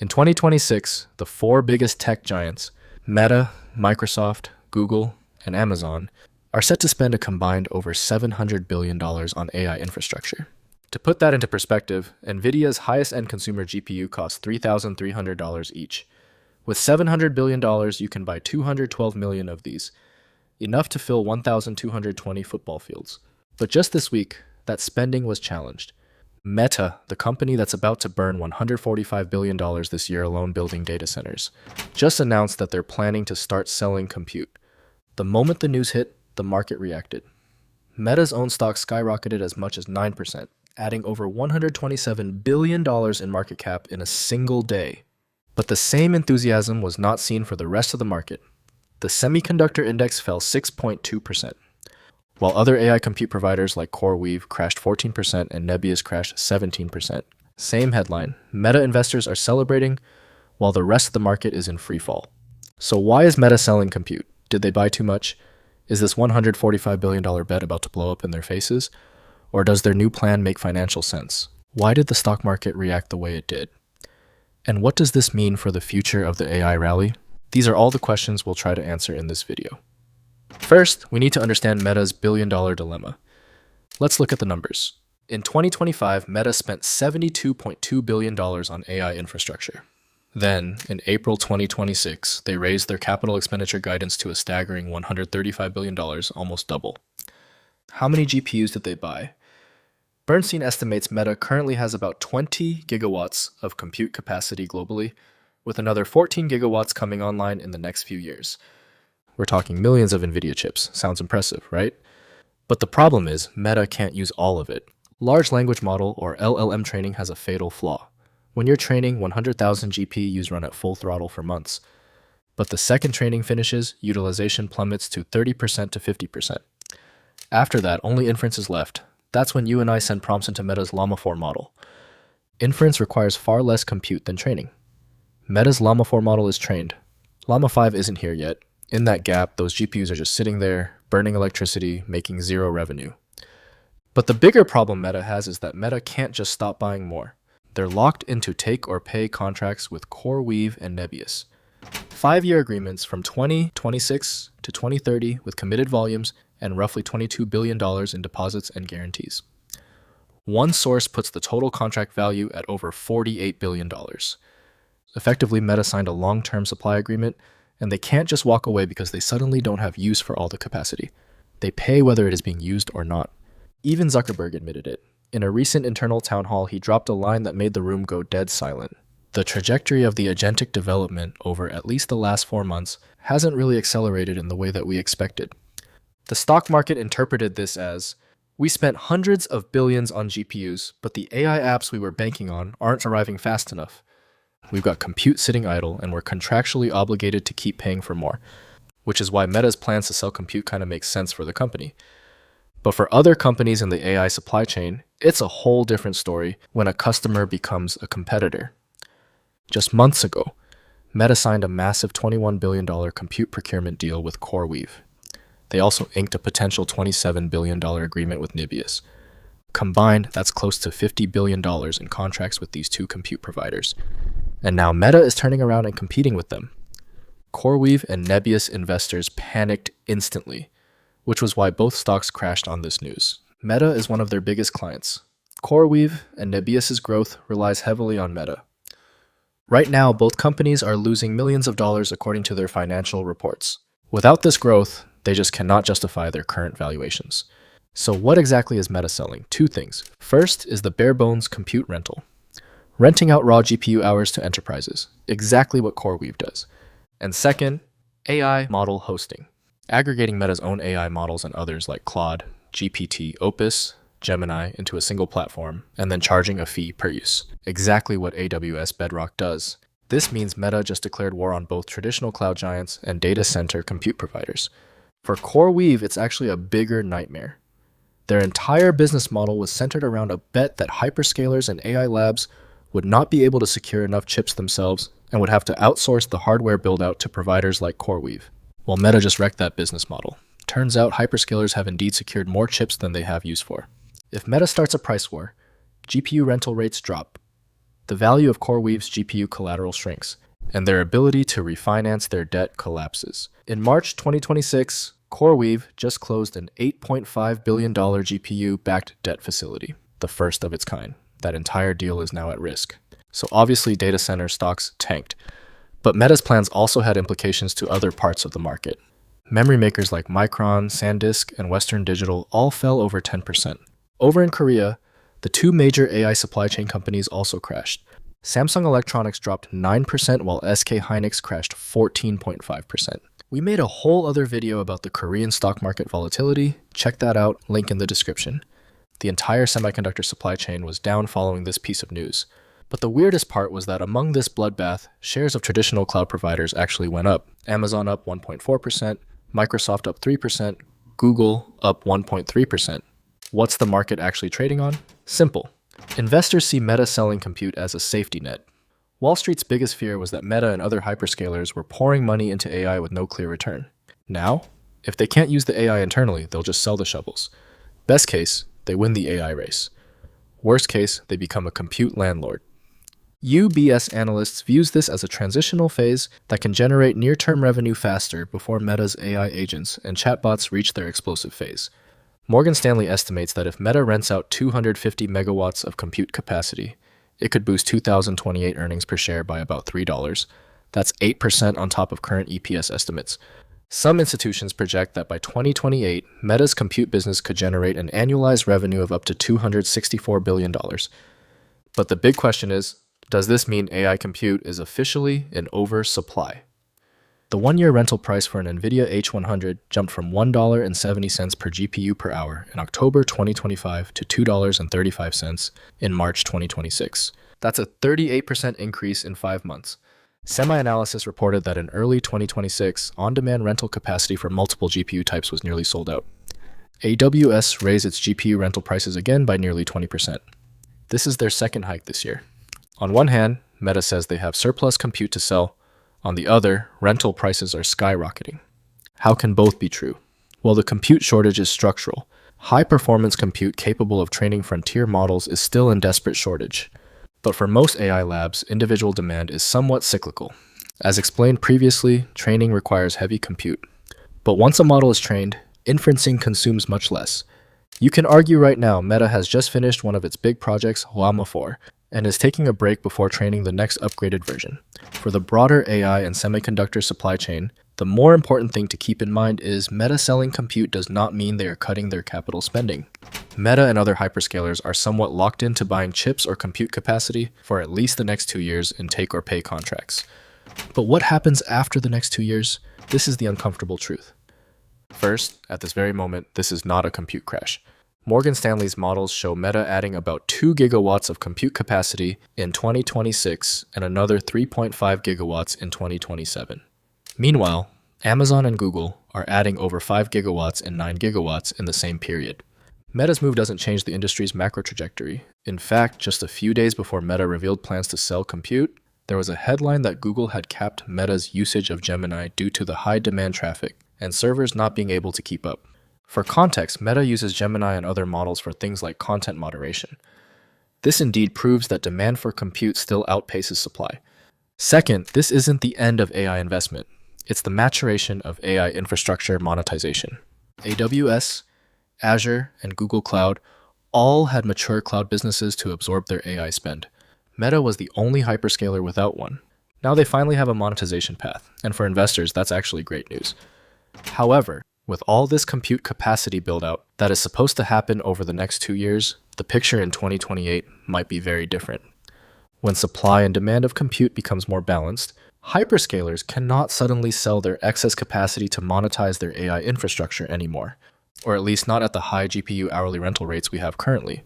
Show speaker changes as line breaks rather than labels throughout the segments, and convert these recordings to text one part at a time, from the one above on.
In 2026, the four biggest tech giants, Meta, Microsoft, Google, and Amazon, are set to spend a combined over $700 billion on AI infrastructure. To put that into perspective, Nvidia's highest-end consumer GPU costs $3,300 each. With $700 billion, you can buy 212 million of these, enough to fill 1,220 football fields. But just this week, that spending was challenged. Meta, the company that's about to burn $145 billion this year alone building data centers, just announced that they're planning to start selling compute. The moment the news hit, the market reacted. Meta's own stock skyrocketed as much as 9%, adding over $127 billion in market cap in a single day. But the same enthusiasm was not seen for the rest of the market. The semiconductor index fell 6.2%. While other AI compute providers like CoreWeave crashed 14% and Nebius crashed 17%. Same headline, Meta investors are celebrating while the rest of the market is in free fall. So why is Meta selling compute? Did they buy too much? Is this $145 billion bet about to blow up in their faces? Or does their new plan make financial sense? Why did the stock market react the way it did? And what does this mean for the future of the AI rally? These are all the questions we'll try to answer in this video. First, we need to understand Meta's billion-dollar dilemma. Let's look at the numbers. In 2025, Meta spent $72.2 billion on AI infrastructure. Then, in April 2026, they raised their capital expenditure guidance to a staggering $135 billion, almost double. How many GPUs did they buy? Bernstein estimates Meta currently has about 20 gigawatts of compute capacity globally, with another 14 gigawatts coming online in the next few years. We're talking millions of Nvidia chips. Sounds impressive, right? But the problem is, Meta can't use all of it. Large language model, or LLM training, has a fatal flaw. When you're training, 100,000 GPUs run at full throttle for months. But the second training finishes, utilization plummets to 30% to 50%. After that, only inference is left. That's when you and I send prompts into Meta's Llama 4 model. Inference requires far less compute than training. Meta's Llama 4 model is trained. Llama 5 isn't here yet. In that gap, those GPUs are just sitting there, burning electricity, making zero revenue. But the bigger problem Meta has is that Meta can't just stop buying more. They're locked into take-or-pay contracts with CoreWeave and Nebius. 5-year agreements from 2026 to 2030 with committed volumes and roughly $22 billion in deposits and guarantees. One source puts the total contract value at over $48 billion. Effectively, Meta signed a long-term supply agreement, and they can't just walk away because they suddenly don't have use for all the capacity. They pay whether it is being used or not. Even Zuckerberg admitted it. In a recent internal town hall, he dropped a line that made the room go dead silent. The trajectory of the agentic development over at least the last 4 months hasn't really accelerated in the way that we expected. The stock market interpreted this as, we spent hundreds of billions on GPUs, but the AI apps we were banking on aren't arriving fast enough. We've got compute sitting idle, and we're contractually obligated to keep paying for more, which is why Meta's plans to sell compute kind of makes sense for the company. But for other companies in the AI supply chain, it's a whole different story when a customer becomes a competitor. Just months ago, Meta signed a massive $21 billion compute procurement deal with CoreWeave. They also inked a potential $27 billion agreement with Nebius. Combined, that's close to $50 billion in contracts with these two compute providers. And now Meta is turning around and competing with them. CoreWeave and Nebius investors panicked instantly, which was why both stocks crashed on this news. Meta is one of their biggest clients. CoreWeave and Nebius's growth relies heavily on Meta. Right now, both companies are losing millions of dollars according to their financial reports. Without this growth, they just cannot justify their current valuations. So what exactly is Meta selling? 2 things. First is the bare bones compute rental. Renting out raw GPU hours to enterprises, exactly what CoreWeave does. And second, AI model hosting. Aggregating Meta's own AI models and others like Claude, GPT, Opus, Gemini into a single platform, and then charging a fee per use. Exactly what AWS Bedrock does. This means Meta just declared war on both traditional cloud giants and data center compute providers. For CoreWeave, it's actually a bigger nightmare. Their entire business model was centered around a bet that hyperscalers and AI labs would not be able to secure enough chips themselves and would have to outsource the hardware build-out to providers like CoreWeave. Well, Meta just wrecked that business model. Turns out hyperscalers have indeed secured more chips than they have use for. If Meta starts a price war, GPU rental rates drop. the value of CoreWeave's GPU collateral shrinks, and their ability to refinance their debt collapses. In March 2026, CoreWeave just closed an $8.5 billion GPU-backed debt facility, the first of its kind. That entire deal is now at risk. So obviously data center stocks tanked. But Meta's plans also had implications to other parts of the market. Memory makers like Micron, SanDisk, and Western Digital all fell over 10%. Over in Korea, the two major AI supply chain companies also crashed. Samsung Electronics dropped 9% while SK Hynix crashed 14.5%. We made a whole other video about the Korean stock market volatility. Check that out, link in the description. The entire semiconductor supply chain was down following this piece of news. But the weirdest part was that among this bloodbath, shares of traditional cloud providers actually went up. Amazon up 1.4%, Microsoft up 3%, Google up 1.3%. What's the market actually trading on? Simple. Investors see Meta selling compute as a safety net. Wall Street's biggest fear was that Meta and other hyperscalers were pouring money into AI with no clear return. Now, if they can't use the AI internally, they'll just sell the shovels. Best case, they win the AI race. Worst case, they become a compute landlord. UBS analysts views this as a transitional phase that can generate near-term revenue faster before Meta's AI agents and chatbots reach their explosive phase. Morgan Stanley estimates that if Meta rents out 250 megawatts of compute capacity, it could boost 2028 earnings per share by about $3. That's 8% on top of current EPS estimates. Some institutions project that by 2028, Meta's compute business could generate an annualized revenue of up to $264 billion. But the big question is, does this mean AI compute is officially in oversupply? The one-year rental price for an Nvidia H100 jumped from $1.70 per GPU per hour in October 2025 to $2.35 in March 2026. That's a 38% increase in 5 months. SemiAnalysis reported that in early 2026, on-demand rental capacity for multiple GPU types was nearly sold out. AWS raised its GPU rental prices again by nearly 20%. This is their second hike this year. On one hand, Meta says they have surplus compute to sell. On the other, rental prices are skyrocketing. How can both be true? Well, the compute shortage is structural. High-performance compute capable of training frontier models is still in desperate shortage. But for most AI labs, individual demand is somewhat cyclical. As explained previously, training requires heavy compute. But once a model is trained, inferencing consumes much less. You can argue right now Meta has just finished one of its big projects, Llama 4, and is taking a break before training the next upgraded version. For the broader AI and semiconductor supply chain, the more important thing to keep in mind is Meta selling compute does not mean they are cutting their capital spending. Meta and other hyperscalers are somewhat locked into buying chips or compute capacity for at least the next 2 years in take-or-pay contracts. But what happens after the next 2 years? This is the uncomfortable truth. First, at this very moment, this is not a compute crash. Morgan Stanley's models show Meta adding about 2 gigawatts of compute capacity in 2026 and another 3.5 gigawatts in 2027. Meanwhile, Amazon and Google are adding over 5 gigawatts and 9 gigawatts in the same period. Meta's move doesn't change the industry's macro trajectory. In fact, just a few days before Meta revealed plans to sell compute, there was a headline that Google had capped Meta's usage of Gemini due to the high demand traffic and servers not being able to keep up. For context, Meta uses Gemini and other models for things like content moderation. This indeed proves that demand for compute still outpaces supply. Second, this isn't the end of AI investment. It's the maturation of AI infrastructure monetization. AWS, Azure, and Google Cloud all had mature cloud businesses to absorb their AI spend. Meta was the only hyperscaler without one. Now they finally have a monetization path, and for investors, that's actually great news. However, with all this compute capacity build-out that is supposed to happen over the next 2 years, the picture in 2028 might be very different. When supply and demand of compute becomes more balanced, hyperscalers cannot suddenly sell their excess capacity to monetize their AI infrastructure anymore, or at least not at the high GPU hourly rental rates we have currently.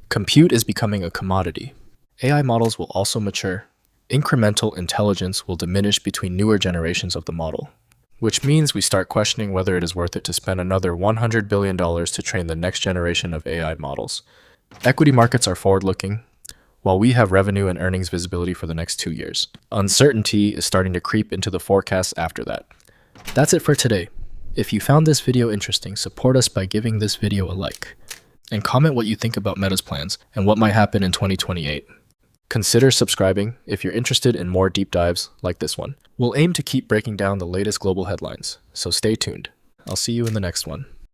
Compute is becoming a commodity. AI models will also mature. Incremental intelligence will diminish between newer generations of the model, which means we start questioning whether it is worth it to spend another $100 billion to train the next generation of AI models. Equity markets are forward-looking, while we have revenue and earnings visibility for the next 2 years. Uncertainty is starting to creep into the forecasts after that. That's it for today. If you found this video interesting, support us by giving this video a like, and comment what you think about Meta's plans and what might happen in 2028. Consider subscribing if you're interested in more deep dives like this one. We'll aim to keep breaking down the latest global headlines, so stay tuned. I'll see you in the next one.